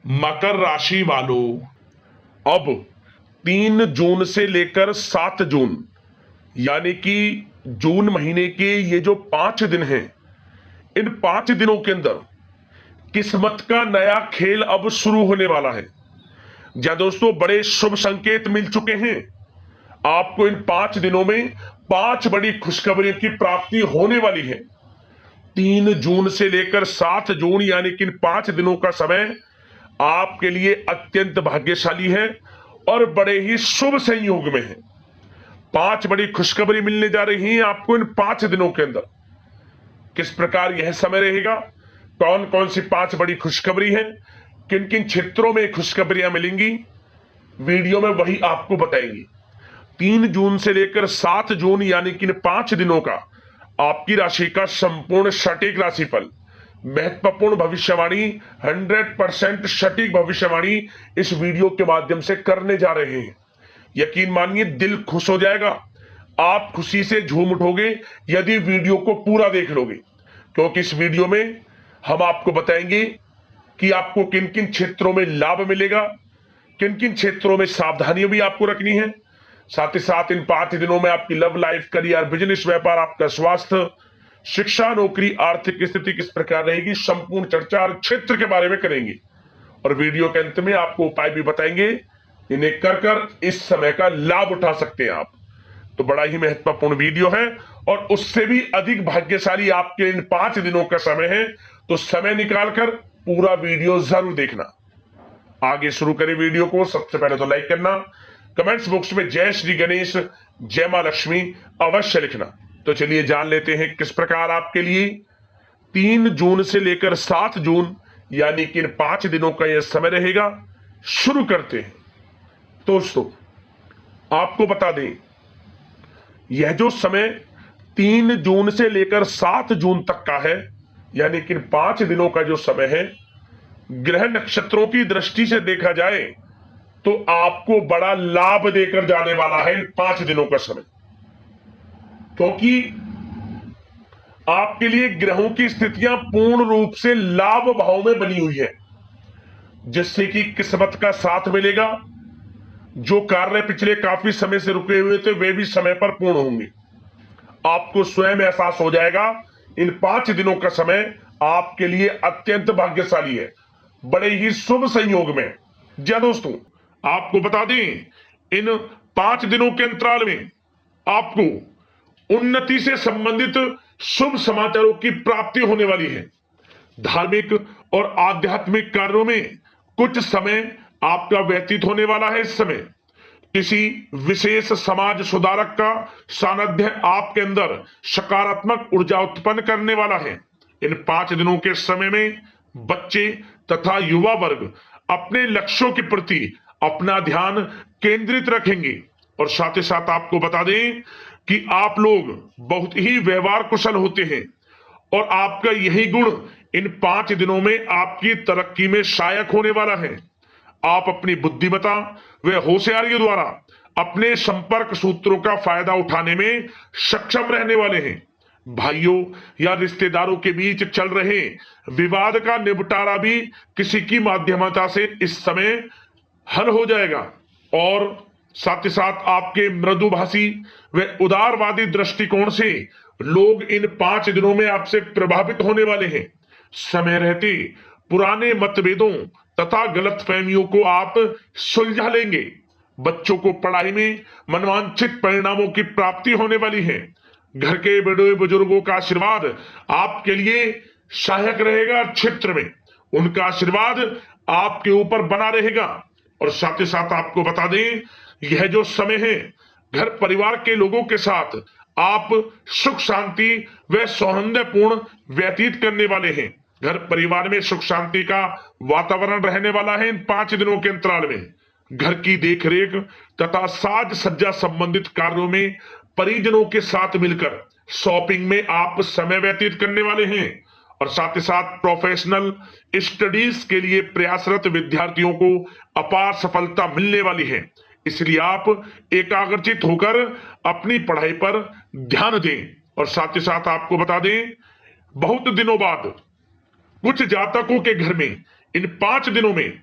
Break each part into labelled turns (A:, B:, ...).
A: मकर राशि वालों, अब 3 जून से लेकर 7 जून, यानी कि जून महीने के ये जो 5 दिन हैं, इन 5 दिनों के अंदर किस्मत का नया खेल अब शुरू होने वाला है। जहां दोस्तों बड़े शुभ संकेत मिल चुके हैं। आपको इन 5 दिनों में 5 बड़ी खुशखबरियों की प्राप्ति होने वाली है। 3 जून से लेकर 7 जून, यानी कि इन 5 दिनों का समय आपके लिए अत्यंत भाग्यशाली है और बड़े ही शुभ संयोग में है। 5 बड़ी खुशखबरी मिलने जा रही है आपको इन 5 दिनों के अंदर। किस प्रकार यह समय रहेगा, कौन कौन सी 5 बड़ी खुशखबरी है, किन किन क्षेत्रों में खुशखबरियां मिलेंगी, वीडियो में वही आपको बताएंगे। 3 जून से लेकर 7 जून, यानी कि इन 5 दिनों का आपकी राशि का संपूर्ण सटीक राशिफल, महत्वपूर्ण भविष्यवाणी, 100% सटीक भविष्यवाणी इस वीडियो के माध्यम से करने जा रहे हैं। यकीन मानिए दिल खुश हो जाएगा, आप खुशी से झूम उठोगे यदि वीडियो को पूरा देख लोगे, क्योंकि इस वीडियो में हम आपको बताएंगे कि आपको किन किन क्षेत्रों में लाभ मिलेगा, किन किन क्षेत्रों में सावधानियां भी आपको रखनी है। साथ ही साथ इन 5 दिनों में आपकी लव लाइफ, करियर, बिजनेस, व्यापार, आपका स्वास्थ्य, शिक्षा, नौकरी, आर्थिक स्थिति किस प्रकार रहेगी, संपूर्ण चर्चा हर क्षेत्र के बारे में करेंगे। और वीडियो के अंत में आपको उपाय भी बताएंगे, इन्हें कर इस समय का लाभ उठा सकते हैं आप। तो बड़ा ही महत्वपूर्ण वीडियो है और उससे भी अधिक भाग्यशाली आपके इन 5 दिनों का समय है। तो समय निकालकर पूरा वीडियो जरूर देखना। आगे शुरू करें वीडियो को। सबसे पहले तो लाइक करना, कमेंट्स बॉक्स में जय श्री गणेश, जय मां लक्ष्मी अवश्य लिखना। तो चलिए जान लेते हैं किस प्रकार आपके लिए 3 जून से लेकर 7 जून, यानी कि इन 5 दिनों का यह समय रहेगा। शुरू करते हैं। दोस्तों आपको बता दें, यह जो समय 3 जून से लेकर 7 जून तक का है, यानी कि इन 5 दिनों का जो समय है, ग्रह नक्षत्रों की दृष्टि से देखा जाए तो आपको बड़ा लाभ देकर जाने वाला है इन 5 दिनों का समय। क्योंकि आपके लिए ग्रहों की स्थितियां पूर्ण रूप से लाभ भाव में बनी हुई है, जिससे कि किस्मत का साथ मिलेगा। जो कार्य पिछले काफी समय से रुके हुए थे वे भी समय पर पूर्ण होंगे। आपको स्वयं एहसास हो जाएगा इन 5 दिनों का समय आपके लिए अत्यंत भाग्यशाली है, बड़े ही शुभ संयोग में। जी दोस्तों आपको बता दें, इन 5 दिनों के अंतराल में आपको उन्नति से संबंधित शुभ समाचारों की प्राप्ति होने वाली है। धार्मिक और आध्यात्मिक कार्यों में कुछ समय आपका व्यतीत होने वाला है। इस समय किसी विशेष समाज सुधारक का सानिध्य आपके अंदर सकारात्मक ऊर्जा उत्पन्न करने वाला है। इन 5 दिनों के समय में बच्चे तथा युवा वर्ग अपने लक्ष्यों के प्रति अपना ध्यान केंद्रित रखेंगे। और साथ ही साथ आपको बता दें कि आप लोग बहुत ही व्यवहार कुशल होते हैं और आपका यही गुण इन 5 दिनों में आपकी तरक्की में सहायक होने वाला है। आप अपनी बुद्धिमत्ता व होशियारी द्वारा अपने संपर्क सूत्रों का फायदा उठाने में सक्षम रहने वाले हैं। भाइयों या रिश्तेदारों के बीच चल रहे विवाद का निपटारा भी किसी की माध्यमता से इस समय हल हो जाएगा। और साथ ही साथ आपके मृदुभाषी व उदारवादी दृष्टिकोण से लोग इन 5 दिनों में आपसे प्रभावित होने वाले हैं। समय रहते पुराने मतभेदों तथा गलतफहमियों को आप सुलझा लेंगे। बच्चों को पढ़ाई में मनवांछित परिणामों की प्राप्ति होने वाली है। घर के बड़े बुजुर्गों का आशीर्वाद आपके लिए सहायक रहेगा। क्षेत्र में उनका आशीर्वाद आपके ऊपर बना रहेगा। और साथ ही साथ आपको बता दें, यह जो समय है घर परिवार के लोगों के साथ आप सुख शांति व सौहार्दपूर्ण व्यतीत करने वाले हैं। घर परिवार में सुख शांति का वातावरण रहने वाला है। इन 5 दिनों के अंतराल में घर की देखरेख तथा साज सज्जा संबंधित कार्यों में परिजनों के साथ मिलकर शॉपिंग में आप समय व्यतीत करने वाले हैं। और साथ ही साथ प्रोफेशनल स्टडीज के लिए प्रयासरत विद्यार्थियों को अपार सफलता मिलने वाली है। इसलिए आप एकाग्रचित होकर अपनी पढ़ाई पर ध्यान दें। और साथ ही साथ आपको बता दें, बहुत दिनों बाद कुछ जातकों के घर में इन 5 दिनों में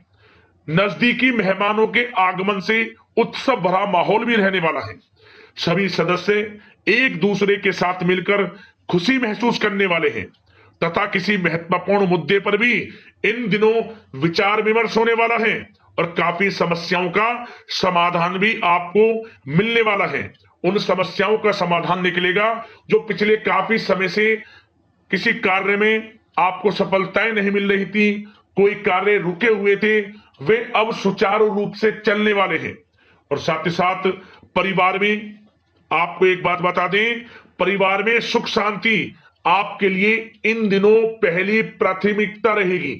A: नजदीकी मेहमानों के आगमन से उत्सव भरा माहौल भी रहने वाला है। सभी सदस्य एक दूसरे के साथ मिलकर खुशी महसूस करने वाले हैं तथा किसी महत्वपूर्ण मुद्दे पर भी इन दिनों विचार विमर्श होने वाला है और काफी समस्याओं का समाधान भी आपको मिलने वाला है। उन समस्याओं का समाधान निकलेगा जो पिछले काफी समय से किसी कार्य में आपको सफलताएं नहीं मिल रही थी, कोई कार्य रुके हुए थे, वे अब सुचारू रूप से चलने वाले हैं। और साथ ही साथ परिवार में आपको एक बात बता दें, परिवार में सुख शांति आपके लिए इन दिनों पहली प्राथमिकता रहेगी।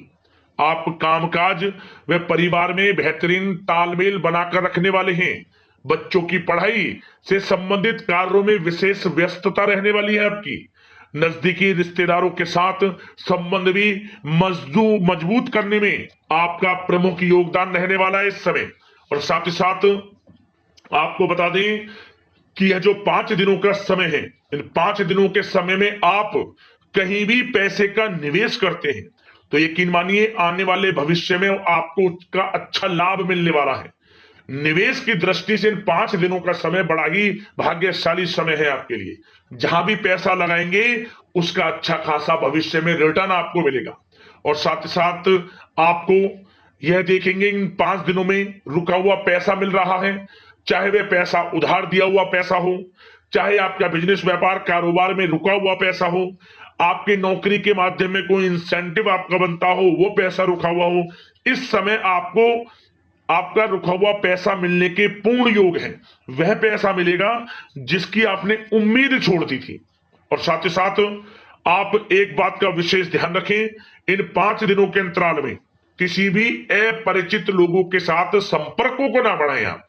A: आप कामकाज व परिवार में बेहतरीन तालमेल बनाकर रखने वाले हैं। बच्चों की पढ़ाई से संबंधित कार्यों में विशेष व्यस्तता रहने वाली है आपकी। नजदीकी रिश्तेदारों के साथ संबंध भी मजबूत करने में आपका प्रमुख योगदान रहने वाला है इस समय। और साथ ही साथ आपको बता दें कि यह जो 5 दिनों का समय है, इन 5 दिनों के समय में आप कहीं भी पैसे का निवेश करते हैं तो यकीन मानिए आने वाले भविष्य में आपको उसका अच्छा लाभ मिलने वाला है। निवेश की दृष्टि से इन 5 दिनों का समय बड़ा ही भाग्यशाली समय है आपके लिए। जहां भी पैसा लगाएंगे उसका अच्छा खासा भविष्य में रिटर्न आपको मिलेगा। और साथ ही साथ आपको यह देखेंगे इन 5 दिनों में रुका हुआ पैसा मिल रहा है, चाहे वह पैसा उधार दिया हुआ पैसा हो, चाहे आपका बिजनेस व्यापार कारोबार में रुका हुआ पैसा हो, आपकी नौकरी के माध्यम में कोई इंसेंटिव आपका बनता हो, वो पैसा रुका हुआ हो, इस समय आपको आपका रुका हुआ पैसा मिलने के पूर्ण योग है। वह पैसा मिलेगा जिसकी आपने उम्मीद छोड़ दी थी। और साथ ही साथ आप एक बात का विशेष ध्यान रखें, इन 5 दिनों के अंतराल में किसी भी अपरिचित लोगों के साथ संपर्कों को ना बढ़ाएं आप,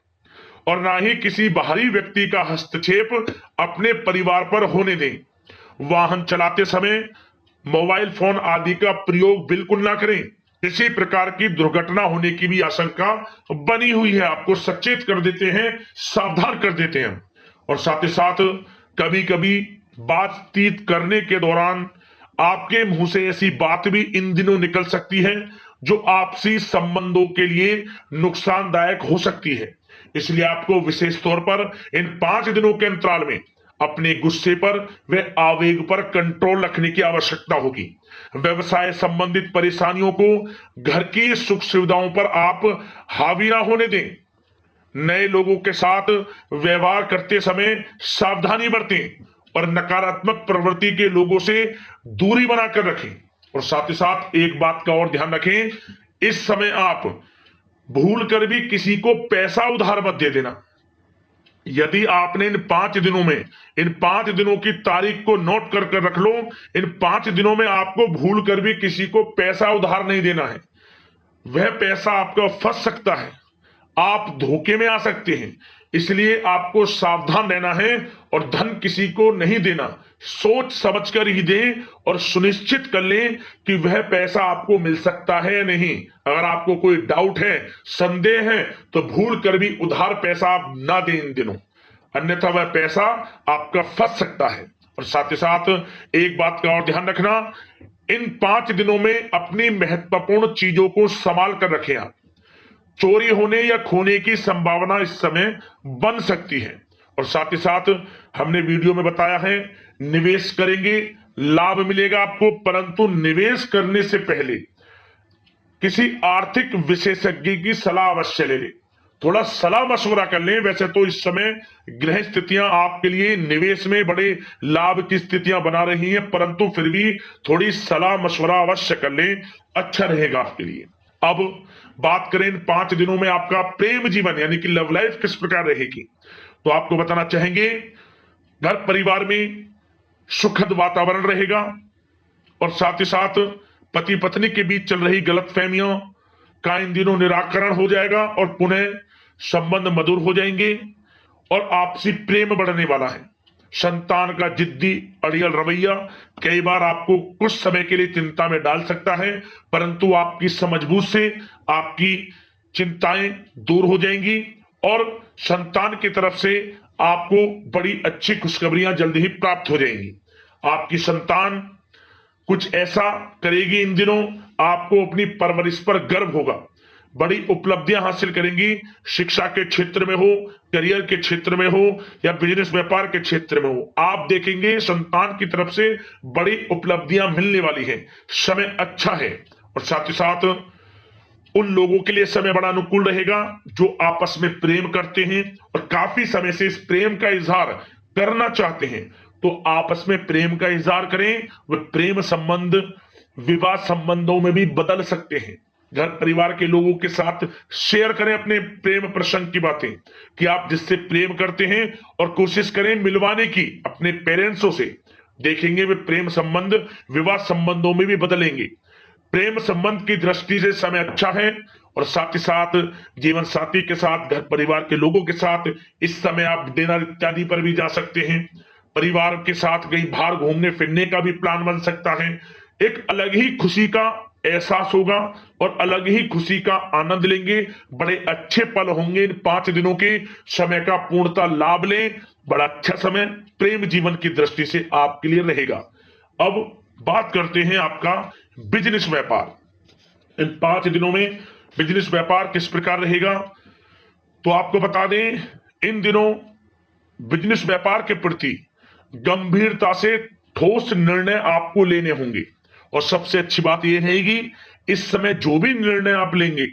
A: और ना ही किसी बाहरी व्यक्ति का हस्तक्षेप अपने परिवार पर होने दें। वाहन चलाते समय मोबाइल फोन आदि का प्रयोग बिल्कुल ना करें। किसी प्रकार की दुर्घटना होने की भी आशंका बनी हुई है, आपको सचेत कर देते हैं, सावधान कर देते हैं। और साथ ही साथ कभी कभी बातचीत करने के दौरान आपके मुंह से ऐसी बात भी इन दिनों निकल सकती है जो आपसी संबंधों के लिए नुकसानदायक हो सकती है। इसलिए आपको विशेष तौर पर इन 5 दिनों के अंतराल में अपने गुस्से पर व आवेग पर कंट्रोल रखने की आवश्यकता होगी। व्यवसाय संबंधित परेशानियों को घर की सुख सुविधाओं पर आप हावी ना होने दें। नए लोगों के साथ व्यवहार करते समय सावधानी बरतें और नकारात्मक प्रवृत्ति के लोगों से दूरी बनाकर रखें। और साथ ही साथ एक बात का और ध्यान रखें, इस समय आप भूल कर भी किसी को पैसा उधार मत दे देना। यदि आपने इन 5 दिनों में इन 5 दिनों की तारीख को नोट कर कर रख लो, इन 5 दिनों में आपको भूल कर भी किसी को पैसा उधार नहीं देना है। वह पैसा आपका फंस सकता है, आप धोखे में आ सकते हैं। इसलिए आपको सावधान रहना है और धन किसी को नहीं देना। सोच समझ कर ही दें और सुनिश्चित कर लें कि वह पैसा आपको मिल सकता है या नहीं। अगर आपको कोई डाउट है, संदेह है, तो भूल कर भी उधार पैसा आप ना दें इन दिनों, अन्यथा वह पैसा आपका फंस सकता है। और साथ ही साथ एक बात का और ध्यान रखना, इन 5 दिनों में अपनी महत्वपूर्ण चीजों को संभाल कर रखें आप। चोरी होने या खोने की संभावना इस समय बन सकती है। और साथ ही साथ हमने वीडियो में बताया है, निवेश करेंगे लाभ मिलेगा आपको, परंतु निवेश करने से पहले किसी आर्थिक विशेषज्ञ की सलाह अवश्य ले लें, थोड़ा सलाह मशवरा कर लें। वैसे तो इस समय ग्रह स्थितियां आपके लिए निवेश में बड़े लाभ की स्थितियां बना रही हैं, परंतु फिर भी थोड़ी सलाह मशवरा अवश्य कर लें, अच्छा रहेगा आपके लिए। अब बात करें इन 5 दिनों में आपका प्रेम जीवन यानी कि लव लाइफ किस प्रकार रहेगी, तो आपको बताना चाहेंगे घर परिवार में सुखद वातावरण रहेगा। और साथ ही साथ पति पत्नी के बीच चल रही गलतफहमियों का इन दिनों निराकरण हो जाएगा और पुनः संबंध मधुर हो जाएंगे और आपसी प्रेम बढ़ने वाला है। संतान का जिद्दी अड़ियल रवैया कई बार आपको कुछ समय के लिए चिंता में डाल सकता है, परंतु आपकी समझबूझ से आपकी चिंताएं दूर हो जाएंगी और संतान की तरफ से आपको बड़ी अच्छी खुशखबरियां जल्दी ही प्राप्त हो जाएंगी। आपकी संतान कुछ ऐसा करेगी इन दिनों, आपको अपनी परवरिश पर गर्व होगा। बड़ी उपलब्धियां हासिल करेंगी। शिक्षा के क्षेत्र में हो, करियर के क्षेत्र में हो या बिजनेस व्यापार के क्षेत्र में हो, आप देखेंगे संतान की तरफ से बड़ी उपलब्धियां मिलने वाली है। समय अच्छा है और साथ ही साथ उन लोगों के लिए समय बड़ा अनुकूल रहेगा जो आपस में प्रेम करते हैं और काफी समय से इस प्रेम का इजहार करना चाहते हैं। तो आपस में प्रेम का इजहार करें। वह प्रेम संबंध विवाह संबंधों में भी बदल सकते हैं। घर परिवार के लोगों के साथ शेयर करें अपने प्रेम प्रसंग की बातें कि आप जिससे प्रेम करते हैं और कोशिश करें मिलवाने की अपने पेरेंट्सों से। देखेंगे वे प्रेम संबंध विवाह संबंधों में भी बदलेंगे। प्रेम संबंध की दृष्टि से समय अच्छा है और साथ ही साथ जीवन साथी के साथ, घर परिवार के लोगों के साथ इस समय आप डिनर इत्यादि पर भी जा सकते हैं। परिवार के साथ कहीं बाहर घूमने फिरने का भी प्लान बन सकता है। एक अलग ही खुशी का एहसास होगा और अलग ही खुशी का आनंद लेंगे। बड़े अच्छे पल होंगे। इन 5 दिनों के समय का पूर्णतः लाभ लें। बड़ा अच्छा समय प्रेम जीवन की दृष्टि से आपके लिए रहेगा। अब बात करते हैं आपका बिजनेस व्यापार। इन 5 दिनों में बिजनेस व्यापार किस प्रकार रहेगा, तो आपको बता दें, इन दिनों बिजनेस व्यापार के प्रति गंभीरता से ठोस निर्णय आपको लेने होंगे। और सबसे अच्छी बात यह रहेगी, इस समय जो भी निर्णय आप लेंगे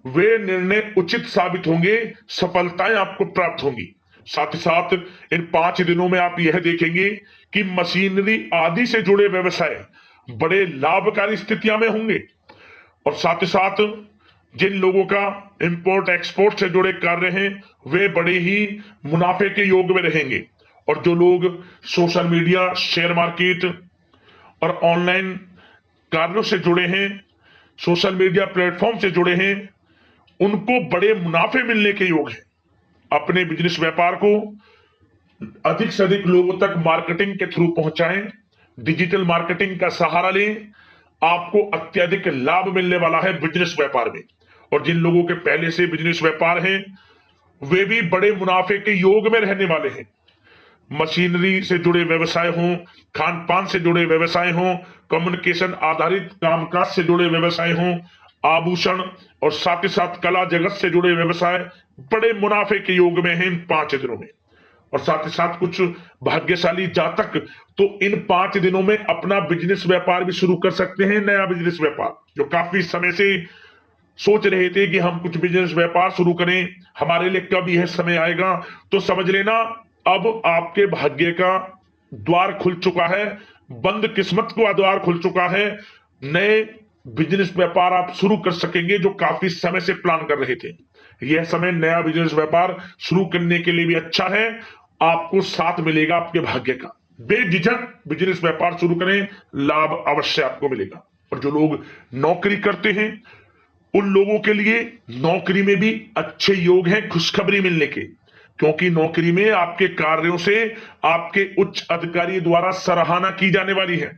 A: वे निर्णय उचित साबित होंगे, सफलताएं आपको प्राप्त होंगी। साथ ही साथ इन 5 दिनों में आप यह देखेंगे कि मशीनरी आदि से जुड़े व्यवसाय बड़े लाभकारी स्थितियां में होंगे। और साथ ही साथ जिन लोगों का इंपोर्ट एक्सपोर्ट से जुड़े कार्य हैं वे बड़े ही मुनाफे के योग में रहेंगे। और जो लोग सोशल मीडिया, शेयर मार्केट और ऑनलाइन कार्यों से जुड़े हैं, सोशल मीडिया प्लेटफॉर्म से जुड़े हैं, उनको बड़े मुनाफे मिलने के योग हैं। अपने बिजनेस व्यापार को अधिक से अधिक लोगों तक मार्केटिंग के थ्रू पहुंचाएं, डिजिटल मार्केटिंग का सहारा लें। आपको अत्यधिक लाभ मिलने वाला है बिजनेस व्यापार में। और जिन लोगों के पहले से बिजनेस व्यापार हैं वे भी बड़े मुनाफे के योग में रहने वाले हैं। मशीनरी से जुड़े व्यवसाय हों, खान पान से जुड़े व्यवसाय हों, कम्युनिकेशन आधारित कामकाज से जुड़े व्यवसाय हों, आभूषण और साथ ही साथ कला जगत से जुड़े व्यवसाय बड़े मुनाफे के योग में हैं इन 5 दिनों में। और साथ ही साथ कुछ भाग्यशाली जातक तो इन 5 दिनों में अपना बिजनेस व्यापार भी शुरू कर सकते हैं। नया बिजनेस व्यापार जो काफी समय से सोच रहे थे कि हम कुछ बिजनेस व्यापार शुरू करें, हमारे लिए कब यह समय आएगा, तो समझ लेना अब आपके भाग्य का द्वार खुल चुका है। बंद किस्मत का द्वार खुल चुका है। नए बिजनेस व्यापार आप शुरू कर सकेंगे जो काफी समय से प्लान कर रहे थे। यह समय नया बिजनेस व्यापार शुरू करने के लिए भी अच्छा है। आपको साथ मिलेगा आपके भाग्य का। बेझिझक बिजनेस व्यापार शुरू करें, लाभ अवश्य आपको मिलेगा। और जो लोग नौकरी करते हैं उन लोगों के लिए नौकरी में भी अच्छे योग हैं खुशखबरी मिलने के, क्योंकि नौकरी में आपके कार्यों से आपके उच्च अधिकारी द्वारा सराहना की जाने वाली है।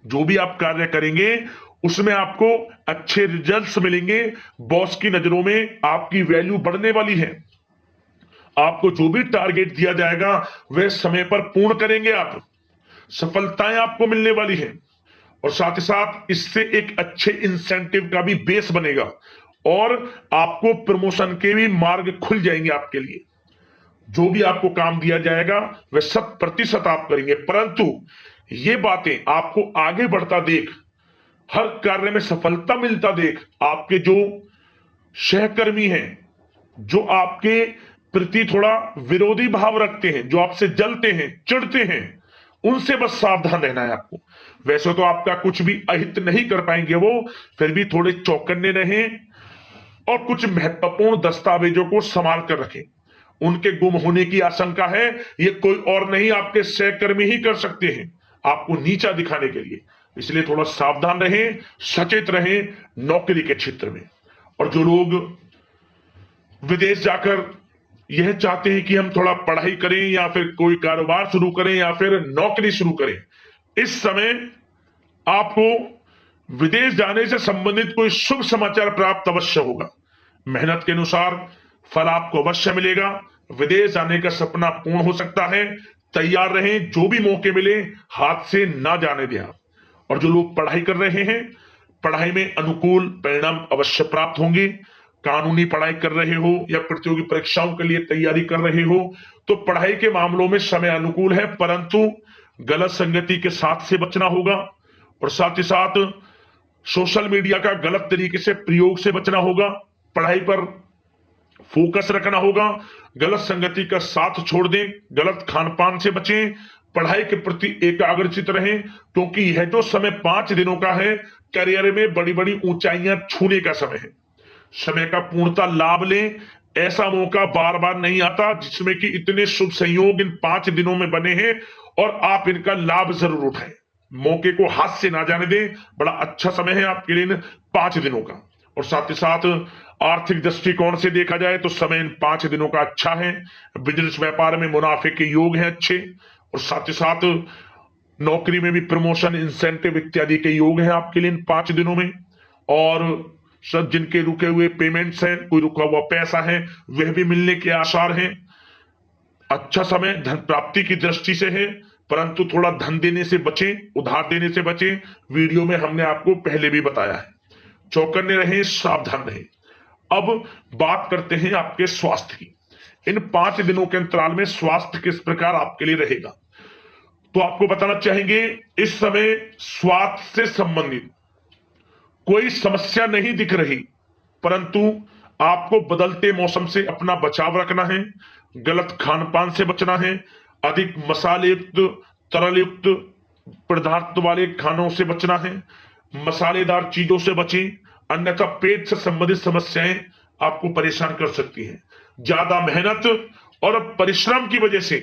A: जो भी आप कार्य करेंगे उसमें आपको अच्छे रिजल्ट्स मिलेंगे। बॉस की नजरों में आपकी वैल्यू बढ़ने वाली है। आपको जो भी टारगेट दिया जाएगा वह समय पर पूर्ण करेंगे आप। सफलताएं आपको मिलने वाली है। और साथ ही साथ इससे एक अच्छे इंसेंटिव का भी बेस बनेगा और आपको प्रमोशन के भी मार्ग खुल जाएंगे आपके लिए। जो भी आपको काम दिया जाएगा वह 100% आप करेंगे। परंतु ये बातें आपको आगे बढ़ता देख, हर कार्य में सफलता मिलता देख, आपके जो सहकर्मी हैं, जो आपके प्रति थोड़ा विरोधी भाव रखते हैं, जो आपसे जलते हैं, चिढ़ते हैं, उनसे बस सावधान रहना है आपको। वैसे तो आपका कुछ भी अहित नहीं कर पाएंगे वो, फिर भी थोड़े चौकन्ने रहें और कुछ महत्वपूर्ण दस्तावेजों को संभाल कर रखें। उनके गुम होने की आशंका है, ये कोई और नहीं आपके सहकर्मी ही कर सकते हैं आपको नीचा दिखाने के लिए। इसलिए थोड़ा सावधान रहें, सचेत रहें नौकरी के क्षेत्र में। और जो लोग विदेश जाकर यह चाहते हैं कि हम थोड़ा पढ़ाई करें या फिर कोई कारोबार शुरू करें या फिर नौकरी शुरू करें, इस समय आपको विदेश जाने से संबंधित कोई शुभ समाचार प्राप्त अवश्य होगा। मेहनत के अनुसार फल आपको अवश्य मिलेगा। विदेश जाने का सपना पूर्ण हो सकता है। तैयार रहें, जो भी मौके मिले हाथ से ना जाने दें आप। और जो लोग पढ़ाई कर रहे हैं, पढ़ाई में अनुकूल परिणाम अवश्य प्राप्त होंगे। कानूनी पढ़ाई कर रहे हो या प्रतियोगी परीक्षाओं के लिए तैयारी कर रहे हो तो पढ़ाई के मामलों में समय अनुकूल है, परंतु गलत संगति के साथ से बचना होगा और साथ ही साथ सोशल मीडिया का गलत तरीके से प्रयोग से बचना होगा। पढ़ाई पर फोकस रखना होगा, गलत संगति का साथ छोड़ दें, गलत खान पान से बचें, पढ़ाई के प्रति एकाग्रचित रहें, क्योंकि यह जो समय 5 दिनों का है करियर में बड़ी बड़ी ऊंचाइयां छूने का समय है। समय का पूर्णतः लाभ लें, ऐसा मौका बार बार नहीं आता जिसमें कि इतने शुभ संयोग इन 5 दिनों में बने हैं और आप इनका लाभ जरूर उठाएं। मौके को हाथ से ना जाने दें, बड़ा अच्छा समय है आपके लिए इन 5 दिनों का। और साथ ही साथ आर्थिक दृष्टिकोण से देखा जाए तो समय इन 5 दिनों का अच्छा है। बिजनेस व्यापार में मुनाफे के योग हैं अच्छे, और साथ ही साथ नौकरी में भी प्रमोशन, इंसेंटिव इत्यादि के योग हैं आपके लिए इन 5 दिनों में। और सब जिनके रुके हुए पेमेंट्स हैं, कोई रुका हुआ पैसा है, वह भी मिलने के आसार हैं। अच्छा समय धन प्राप्ति की दृष्टि से है, परंतु थोड़ा धन देने से बचें, उधार देने से बचें। वीडियो में हमने आपको पहले भी बताया है। चौकन्ने रहें, सावधान रहें। अब बात करते हैं आपके स्वास्थ्य की। इन 5 दिनों के अंतराल में स्वास्थ्य किस प्रकार आपके लिए रहेगा, तो आपको बताना चाहेंगे इस समय स्वास्थ्य से संबंधित कोई समस्या नहीं दिख रही, परंतु आपको बदलते मौसम से अपना बचाव रखना है, गलत खान पान से बचना है, अधिक मसाले युक्त, तरल युक्त पदार्थ वाले खानों से बचना है, मसालेदार चीजों से बचें, अन्यथा पेट से संबंधित समस्याएं आपको परेशान कर सकती हैं। ज्यादा मेहनत और परिश्रम की वजह से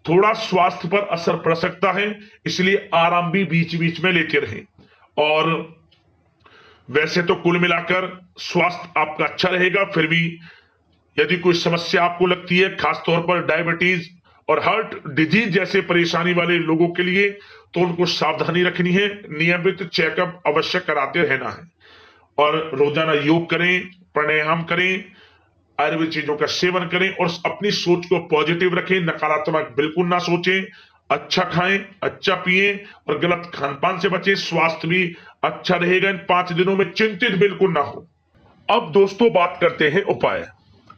A: थोड़ा स्वास्थ्य पर असर पड़ सकता है, इसलिए आराम भी बीच बीच में लेते रहें। और वैसे तो कुल मिलाकर स्वास्थ्य आपका अच्छा रहेगा, फिर भी यदि कोई समस्या आपको लगती है, खासतौर पर डायबिटीज और हार्ट डिजीज जैसे परेशानी वाले लोगों के लिए, तो उनको सावधानी रखनी है, नियमित चेकअप अवश्य कराते रहना है और रोजाना योग करें, प्राणायाम करें, आयुर्वेद चीजों का सेवन करें और अपनी सोच को पॉजिटिव रखें, नकारात्मक बिल्कुल ना सोचें, अच्छा खाएं, अच्छा पिएं और गलत खान पान से बचें। स्वास्थ्य भी अच्छा रहेगा इन 5 दिनों में, चिंतित बिल्कुल ना हो। अब दोस्तों बात करते हैं उपाय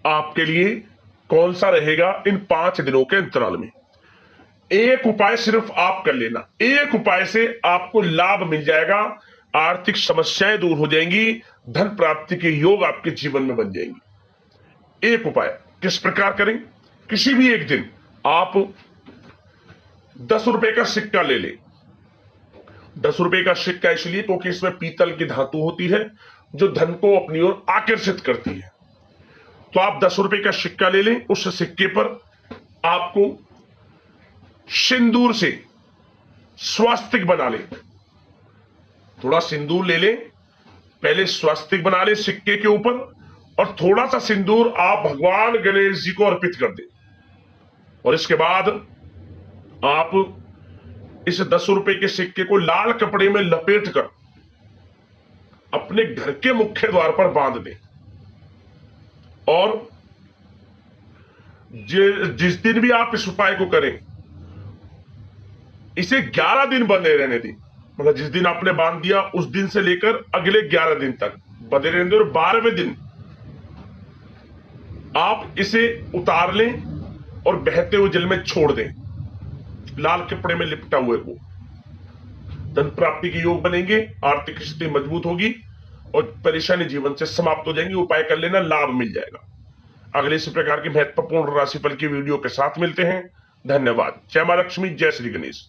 A: आपके लिए कौन सा रहेगा इन 5 दिनों के अंतराल में। एक उपाय सिर्फ आप कर लेना, एक उपाय से आपको लाभ मिल जाएगा, आर्थिक समस्याएं दूर हो जाएंगी, धन प्राप्ति के योग आपके जीवन में बन जाएंगे। एक उपाय किस प्रकार करें, किसी भी एक दिन आप 10 रुपए का सिक्का ले लें। 10 रुपए का सिक्का इसलिए क्योंकि इसमें पीतल की धातु होती है जो धन को अपनी ओर आकर्षित करती है। तो आप 10 रुपए का सिक्का ले लें, उस सिक्के पर आपको सिंदूर से स्वास्तिक बना लें। थोड़ा सिंदूर ले लें, पहले स्वास्तिक बना लें सिक्के के ऊपर और थोड़ा सा सिंदूर आप भगवान गणेश जी को अर्पित कर दें। और इसके बाद आप इस 10 रुपए के सिक्के को लाल कपड़े में लपेट कर अपने घर के मुख्य द्वार पर बांध दें और जिस दिन भी आप इस उपाय को करें इसे 11 दिन बंधे रहने दें। मतलब जिस दिन आपने बांध दिया उस दिन से लेकर अगले 11 दिन तक बंधे रहने दें और 12वें दिन आप इसे उतार लें और बहते हुए जल में छोड़ दें, लाल कपड़े में लिपटा हुए को। धन प्राप्ति के योग बनेंगे, आर्थिक स्थिति मजबूत होगी और परेशानी जीवन से समाप्त हो जाएंगी। उपाय कर लेना, लाभ मिल जाएगा। अगले इसी प्रकार के महत्वपूर्ण राशिफल की वीडियो के साथ मिलते हैं। धन्यवाद। जय मां लक्ष्मी, जय श्री गणेश।